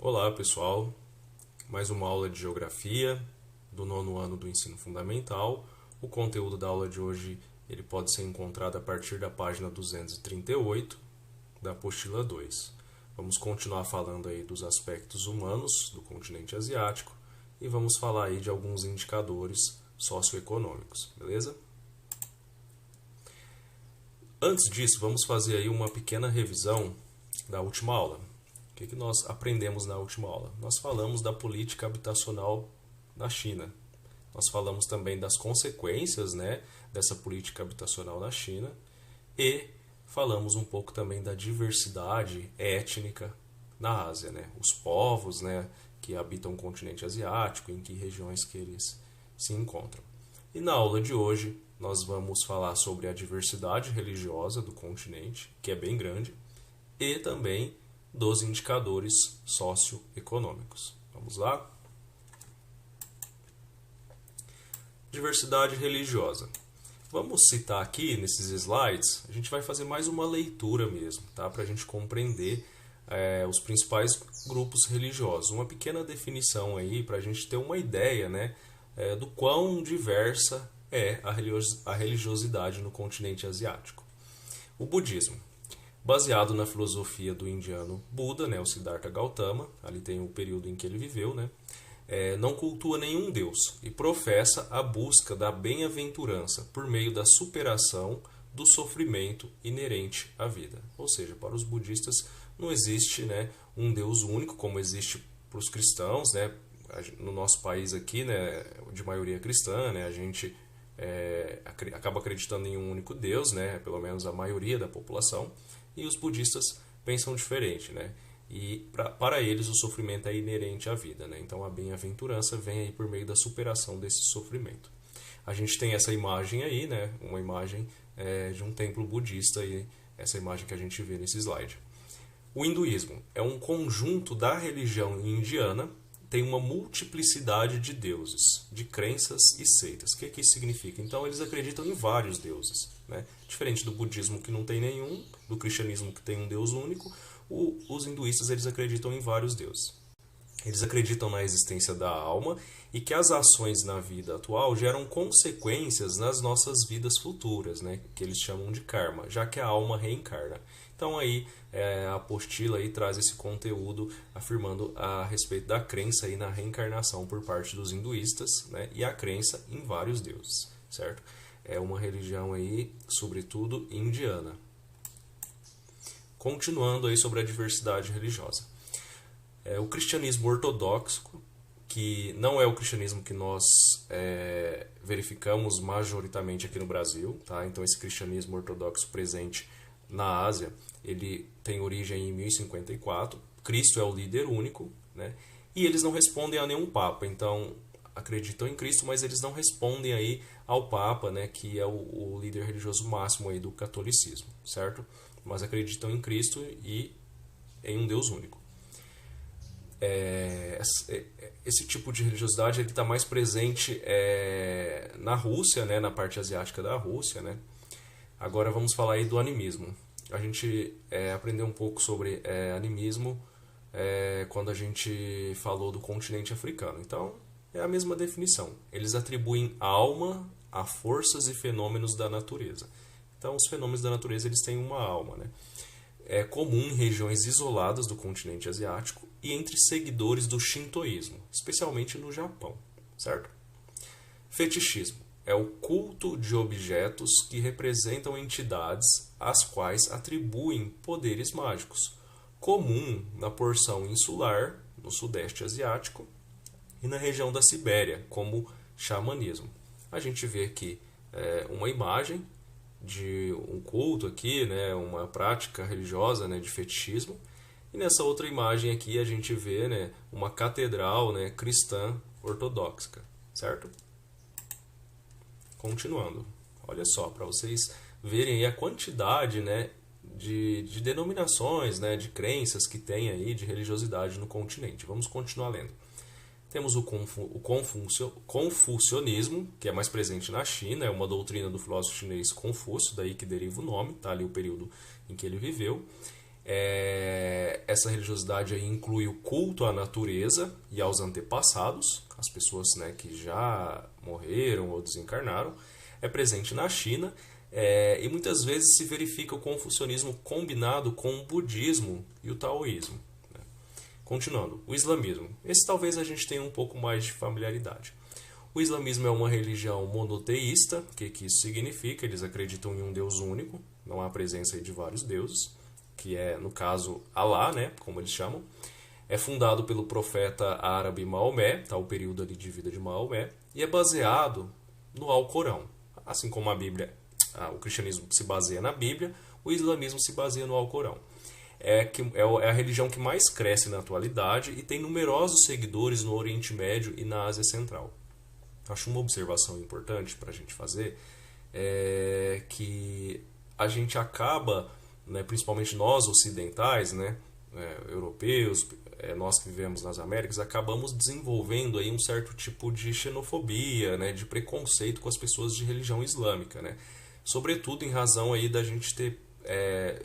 Olá pessoal, mais uma aula de Geografia do nono ano do Ensino Fundamental. O conteúdo da aula de hoje ele pode ser encontrado a partir da página 238 da apostila 2. Vamos continuar falando aí dos aspectos humanos do continente asiático e vamos falar aí de alguns indicadores socioeconômicos, beleza? Antes disso, vamos fazer aí uma pequena revisão da última aula. O que nós aprendemos na última aula? Nós falamos da política habitacional na China. Nós falamos também das consequências, dessa política habitacional na China e falamos um pouco também da diversidade étnica na Ásia, os povos, que habitam o continente asiático, em que regiões que eles se encontram. E na aula de hoje nós vamos falar sobre a diversidade religiosa do continente, que é bem grande, e também dos indicadores socioeconômicos. Vamos lá? Diversidade religiosa. Vamos citar aqui nesses slides, a gente vai fazer mais uma leitura mesmo, tá? Para a gente compreender os principais grupos religiosos. Uma pequena definição aí para a gente ter uma ideia, do quão diversa é a religiosidade no continente asiático. O budismo. Baseado na filosofia do indiano Buda, o Siddhartha Gautama, ali tem o período em que ele viveu, não cultua nenhum deus e professa a busca da bem-aventurança por meio da superação do sofrimento inerente à vida. Ou seja, para os budistas não existe um deus único, como existe para os cristãos, no nosso país aqui, de maioria cristã, a gente acaba acreditando em um único deus, pelo menos a maioria da população. E os budistas pensam diferente, E para eles o sofrimento é inerente à vida, Então a bem-aventurança vem aí por meio da superação desse sofrimento. A gente tem essa imagem aí, Uma imagem de um templo budista e essa imagem que a gente vê nesse slide. O hinduísmo é um conjunto da religião indiana, tem uma multiplicidade de deuses, de crenças e seitas. O que isso significa? Então eles acreditam em vários deuses, Diferente do budismo, que não tem nenhum, do cristianismo, que tem um deus único, os hinduístas eles acreditam em vários deuses. Eles acreditam na existência da alma e que as ações na vida atual geram consequências nas nossas vidas futuras, que eles chamam de karma, já que a alma reencarna. Então aí a apostila aí traz esse conteúdo afirmando a respeito da crença aí na reencarnação por parte dos hinduístas, e a crença em vários deuses, certo? É uma religião aí, sobretudo indiana. Continuando aí sobre a diversidade religiosa. O cristianismo ortodoxo, que não é o cristianismo que nós verificamos majoritariamente aqui no Brasil, tá? Então esse cristianismo ortodoxo presente na Ásia, ele tem origem em 1054, Cristo é o líder único, E eles não respondem a nenhum papa, então acreditam em Cristo, mas eles não respondem aí ao Papa, que é o líder religioso máximo aí do catolicismo, certo? Mas acreditam em Cristo e em um Deus único. Esse tipo de religiosidade está mais presente na Rússia, na parte asiática da Rússia, Agora vamos falar aí do animismo. A gente aprendeu um pouco sobre animismo quando a gente falou do continente africano. Então, é a mesma definição. Eles atribuem alma a forças e fenômenos da natureza. Então, os fenômenos da natureza eles têm uma alma. É comum em regiões isoladas do continente asiático e entre seguidores do shintoísmo, especialmente no Japão, certo? Fetichismo é o culto de objetos que representam entidades às quais atribuem poderes mágicos, comum na porção insular, no sudeste asiático, e na região da Sibéria, como xamanismo. A gente vê aqui uma imagem de um culto aqui, uma prática religiosa de fetichismo, e nessa outra imagem aqui a gente vê uma catedral cristã ortodoxa, certo? Continuando, olha só, para vocês verem aí a quantidade de denominações, de crenças que tem aí de religiosidade no continente. Vamos continuar lendo. Temos o confucionismo, que é mais presente na China, é uma doutrina do filósofo chinês Confúcio, daí que deriva o nome, tá ali o período em que ele viveu. Essa religiosidade aí inclui o culto à natureza e aos antepassados, as pessoas, né, que já morreram ou desencarnaram. É presente na China e muitas vezes se verifica o confucionismo combinado com o budismo e o taoísmo. Né? Continuando, o islamismo. Esse talvez a gente tenha um pouco mais de familiaridade. O islamismo é uma religião monoteísta. O que isso significa? Eles acreditam em um Deus único, não há presença de vários deuses, que é, no caso, Alá, né, como eles chamam. É fundado pelo profeta árabe Maomé, tá, o período ali de vida de Maomé, e é baseado no Alcorão. Assim como a Bíblia, o cristianismo se baseia na Bíblia, o islamismo se baseia no Alcorão. É a religião que mais cresce na atualidade e tem numerosos seguidores no Oriente Médio e na Ásia Central. Acho uma observação importante para a gente fazer que a gente acaba, né, principalmente nós ocidentais, né, europeus, nós que vivemos nas Américas, acabamos desenvolvendo aí um certo tipo de xenofobia, né, de preconceito com as pessoas de religião islâmica, né, sobretudo em razão aí da gente ter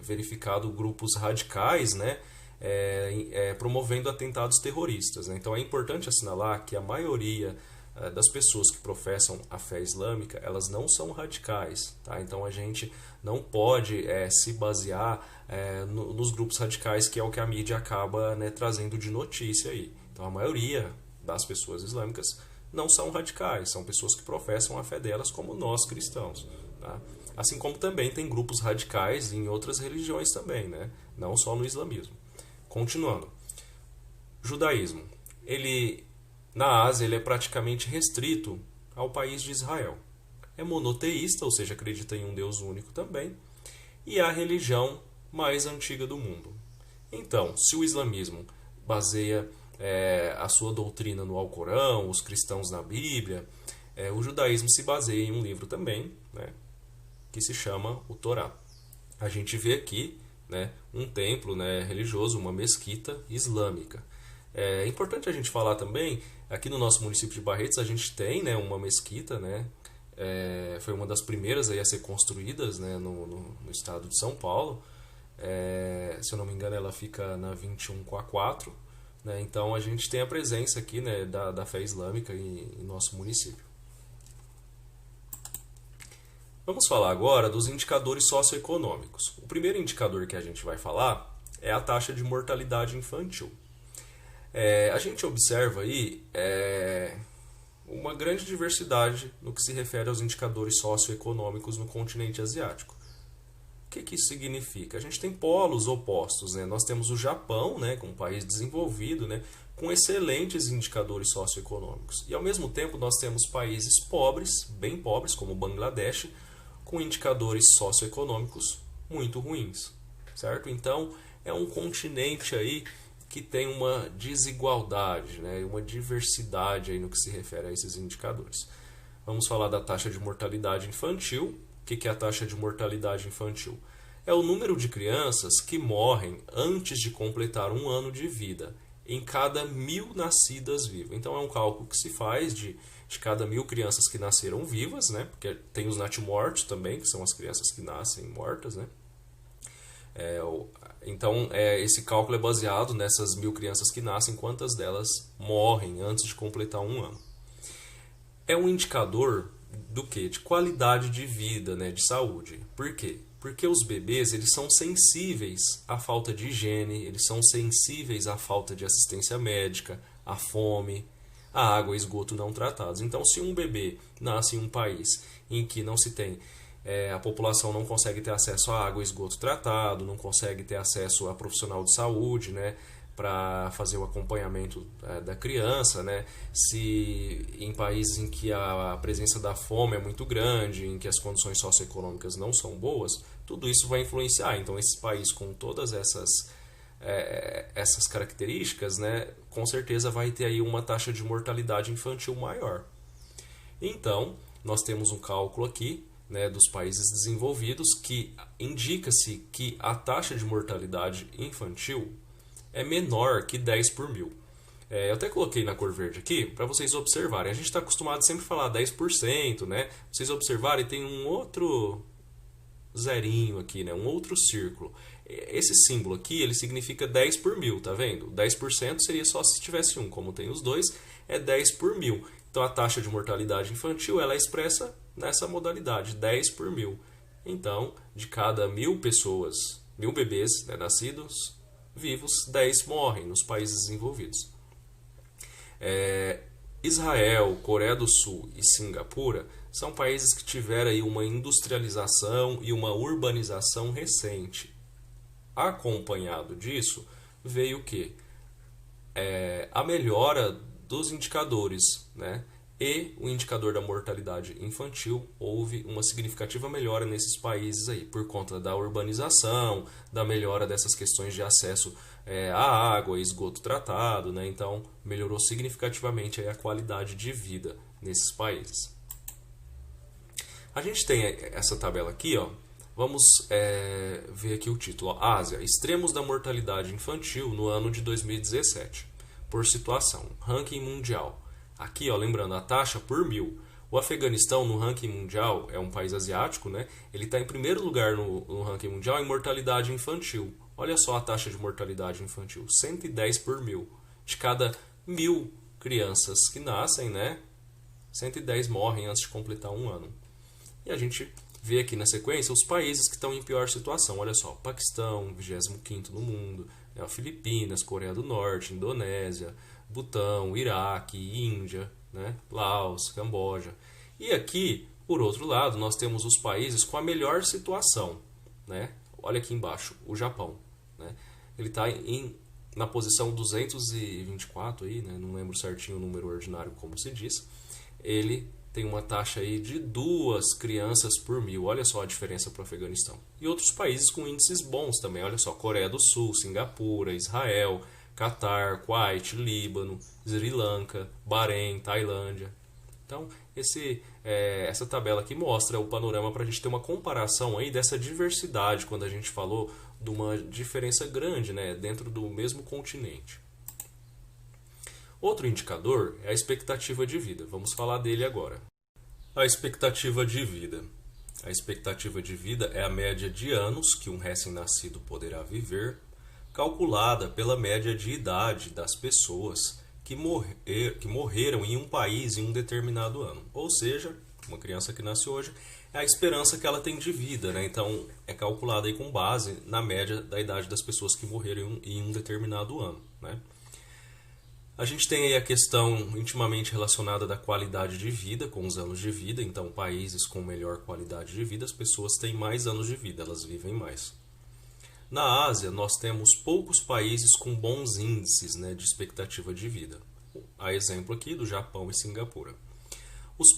verificado grupos radicais, né, promovendo atentados terroristas, né. Então é importante assinalar que a maioria das pessoas que professam a fé islâmica, elas não são radicais, tá? Então a gente não pode se basear nos grupos radicais, que é o que a mídia acaba, né, trazendo de notícia aí. Então a maioria das pessoas islâmicas não são radicais, são pessoas que professam a fé delas como nós cristãos, tá? Assim como também tem grupos radicais em outras religiões também, né? Não só no islamismo. Continuando, judaísmo. Na Ásia, ele é praticamente restrito ao país de Israel. É monoteísta, ou seja, acredita em um Deus único também, e é a religião mais antiga do mundo. Então, se o islamismo baseia a sua doutrina no Alcorão, os cristãos na Bíblia, o judaísmo se baseia em um livro também, né, que se chama o Torá. A gente vê aqui, né, um templo, né, religioso, uma mesquita islâmica. É importante a gente falar também, aqui no nosso município de Barretos a gente tem, né, uma mesquita, né, foi uma das primeiras aí a ser construídas, né, no estado de São Paulo. Se eu não me engano, ela fica na 21 com a 4, né, então a gente tem a presença aqui, né, da fé islâmica em nosso município. Vamos falar agora dos indicadores socioeconômicos. O primeiro indicador que a gente vai falar é a taxa de mortalidade infantil. A gente observa aí uma grande diversidade no que se refere aos indicadores socioeconômicos no continente asiático. O que isso significa? A gente tem polos opostos, né? Nós temos o Japão, né, como um país desenvolvido, né, com excelentes indicadores socioeconômicos. E ao mesmo tempo nós temos países pobres, bem pobres, como o Bangladesh, com indicadores socioeconômicos muito ruins, certo? Então é um continente aí que tem uma desigualdade, né, uma diversidade aí no que se refere a esses indicadores. Vamos falar da taxa de mortalidade infantil. O que é a taxa de mortalidade infantil? É o número de crianças que morrem antes de completar um ano de vida, em cada 1.000 nascidas vivas. Então é um cálculo que se faz de cada 1.000 crianças que nasceram vivas, né, porque tem os natimortos também, que são as crianças que nascem mortas, né. Então, esse cálculo é baseado nessas 1.000 crianças que nascem, quantas delas morrem antes de completar um ano. É um indicador do quê? De qualidade de vida, né, de saúde. Por quê? Porque os bebês, eles são sensíveis à falta de higiene, eles são sensíveis à falta de assistência médica, à fome, à água e esgoto não tratados. Então, se um bebê nasce em um país em que não se tem a população não consegue ter acesso à água e esgoto tratado, não consegue ter acesso a profissional de saúde, né, para fazer o acompanhamento da criança, né, se em países em que a presença da fome é muito grande, em que as condições socioeconômicas não são boas, tudo isso vai influenciar. Então, esse país com todas essas características, né, com certeza vai ter aí uma taxa de mortalidade infantil maior. Então, nós temos um cálculo aqui, né, dos países desenvolvidos, que indica-se que a taxa de mortalidade infantil é menor que 10 por 1.000. Eu até coloquei na cor verde aqui para vocês observarem. A gente está acostumado sempre a falar 10%, né? Vocês observarem, tem um outro zerinho aqui, né, um outro círculo. Esse símbolo aqui, ele significa 10 por mil, tá vendo? 10% seria só se tivesse um, como tem os dois, é 10 por mil. Então a taxa de mortalidade infantil ela é expressa nessa modalidade, 10 por mil. Então, de cada 1.000 pessoas, 1.000 bebês, né, nascidos vivos, 10 morrem nos países desenvolvidos. Israel, Coreia do Sul e Singapura são países que tiveram aí uma industrialização e uma urbanização recente. Acompanhado disso, veio o quê? A melhora dos indicadores, né? E o indicador da mortalidade infantil, houve uma significativa melhora nesses países aí, por conta da urbanização, da melhora dessas questões de acesso à água, esgoto tratado, né? Então melhorou significativamente aí a qualidade de vida nesses países. A gente tem essa tabela aqui, ó. Vamos ver aqui o título, ó. Ásia, extremos da mortalidade infantil no ano de 2017, por situação, ranking mundial. Aqui, ó, lembrando, a taxa por 1.000. O Afeganistão, no ranking mundial, é um país asiático, né? Ele está em primeiro lugar no ranking mundial em mortalidade infantil. Olha só a taxa de mortalidade infantil, 110 por 1.000. De cada 1.000 crianças que nascem, né? 110 morrem antes de completar um ano. E a gente vê aqui na sequência os países que estão em pior situação. Olha só, Paquistão, 25º no mundo, né? Filipinas, Coreia do Norte, Indonésia, Butão, Iraque, Índia, né? Laos, Camboja. E aqui, por outro lado, nós temos os países com a melhor situação, né? Olha aqui embaixo, o Japão, né? Ele está na posição 224, aí, né? Não lembro certinho o número ordinário como se diz. Ele tem uma taxa aí de 2 crianças por 1.000. Olha só a diferença para o Afeganistão. E outros países com índices bons também. Olha só, Coreia do Sul, Singapura, Israel, Catar, Kuwait, Líbano, Sri Lanka, Bahrein, Tailândia. Então, essa tabela aqui mostra o panorama para a gente ter uma comparação aí dessa diversidade, quando a gente falou de uma diferença grande, né, dentro do mesmo continente. Outro indicador é a expectativa de vida. Vamos falar dele agora. A expectativa de vida. A expectativa de vida é a média de anos que um recém-nascido poderá viver, calculada pela média de idade das pessoas que morreram em um país em um determinado ano. Ou seja, uma criança que nasce hoje é a esperança que ela tem de vida, né? Então é calculada aí com base na média da idade das pessoas que morreram em um determinado ano, né? A gente tem aí a questão intimamente relacionada da qualidade de vida, com os anos de vida. Então, países com melhor qualidade de vida, as pessoas têm mais anos de vida, elas vivem mais. Na Ásia, nós temos poucos países com bons índices, né, de expectativa de vida. A exemplo aqui do Japão e Singapura. Nos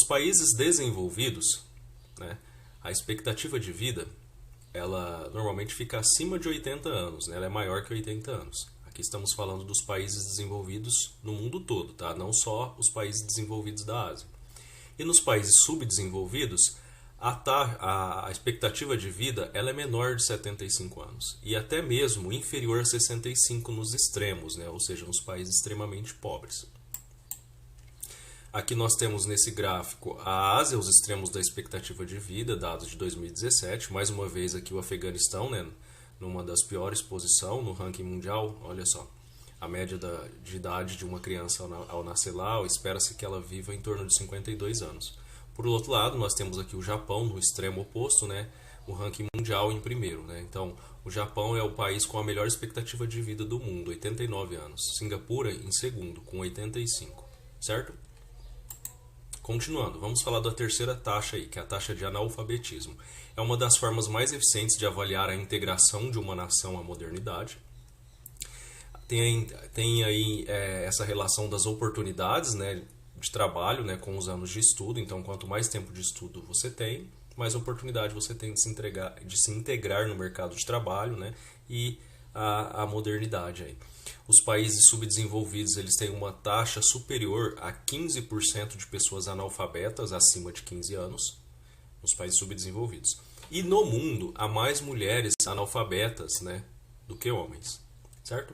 países desenvolvidos, né, a expectativa de vida ela normalmente fica acima de 80 anos, né, ela é maior que 80 anos. Aqui estamos falando dos países desenvolvidos no mundo todo, tá? Não só os países desenvolvidos da Ásia. E nos países subdesenvolvidos, a expectativa de vida ela é menor de 75 anos. E até mesmo inferior a 65 nos extremos, né? Ou seja, nos países extremamente pobres. Aqui nós temos nesse gráfico a Ásia, os extremos da expectativa de vida, dados de 2017. Mais uma vez aqui o Afeganistão, né? Numa das piores posições no ranking mundial. Olha só, a média de idade de uma criança ao nascer lá, espera-se que ela viva em torno de 52 anos. Por outro lado, nós temos aqui o Japão no extremo oposto, né? O ranking mundial em primeiro, né? Então, o Japão é o país com a melhor expectativa de vida do mundo, 89 anos. Singapura em segundo, com 85, certo? Continuando, vamos falar da terceira taxa aí, que é a taxa de analfabetismo. É uma das formas mais eficientes de avaliar a integração de uma nação à modernidade. Tem aí essa relação das oportunidades, né, de trabalho, né, com os anos de estudo. Então, quanto mais tempo de estudo você tem, mais oportunidade você tem de se integrar no mercado de trabalho, né, e a modernidade aí. Os países subdesenvolvidos eles têm uma taxa superior a 15% de pessoas analfabetas acima de 15 anos, nos países subdesenvolvidos. E no mundo há mais mulheres analfabetas, né, do que homens, certo?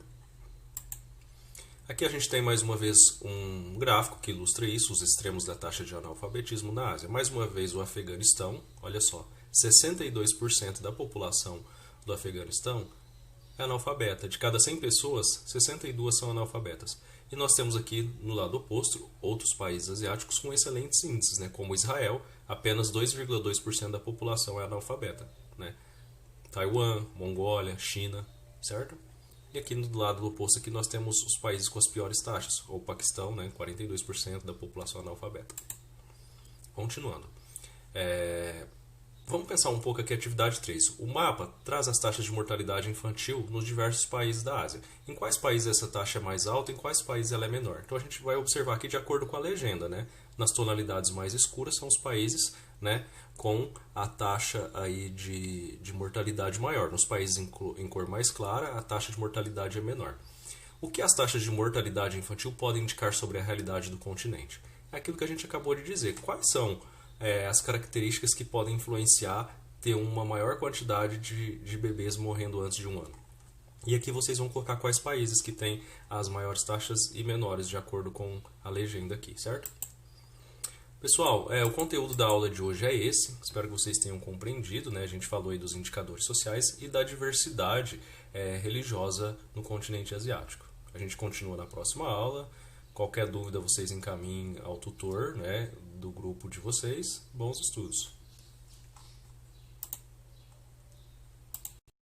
Aqui a gente tem mais uma vez um gráfico que ilustra isso, os extremos da taxa de analfabetismo na Ásia. Mais uma vez o Afeganistão, olha só, 62% da população do Afeganistão é analfabeta. De cada 100 pessoas, 62 são analfabetas. E nós temos aqui, no lado oposto, outros países asiáticos com excelentes índices, né? Como Israel, apenas 2,2% da população é analfabeta, né? Taiwan, Mongólia, China, certo? E aqui do lado oposto aqui nós temos os países com as piores taxas, o Paquistão, né? 42% da população analfabeta. Continuando. Vamos pensar um pouco aqui a atividade 3. O mapa traz as taxas de mortalidade infantil nos diversos países da Ásia. Em quais países essa taxa é mais alta, em quais países ela é menor. Então a gente vai observar aqui de acordo com a legenda, né? Nas tonalidades mais escuras são os países, né, com a taxa aí de mortalidade maior. Nos países em cor mais clara, a taxa de mortalidade é menor. O que as taxas de mortalidade infantil podem indicar sobre a realidade do continente? É aquilo que a gente acabou de dizer. Quais são as características que podem influenciar ter uma maior quantidade de bebês morrendo antes de um ano? E aqui vocês vão colocar quais países que têm as maiores taxas e menores, de acordo com a legenda aqui, certo? Pessoal, o conteúdo da aula de hoje é esse. Espero que vocês tenham compreendido, né? A gente falou aí dos indicadores sociais e da diversidade religiosa no continente asiático. A gente continua na próxima aula. Qualquer dúvida vocês encaminhem ao tutor, né, do grupo de vocês. Bons estudos!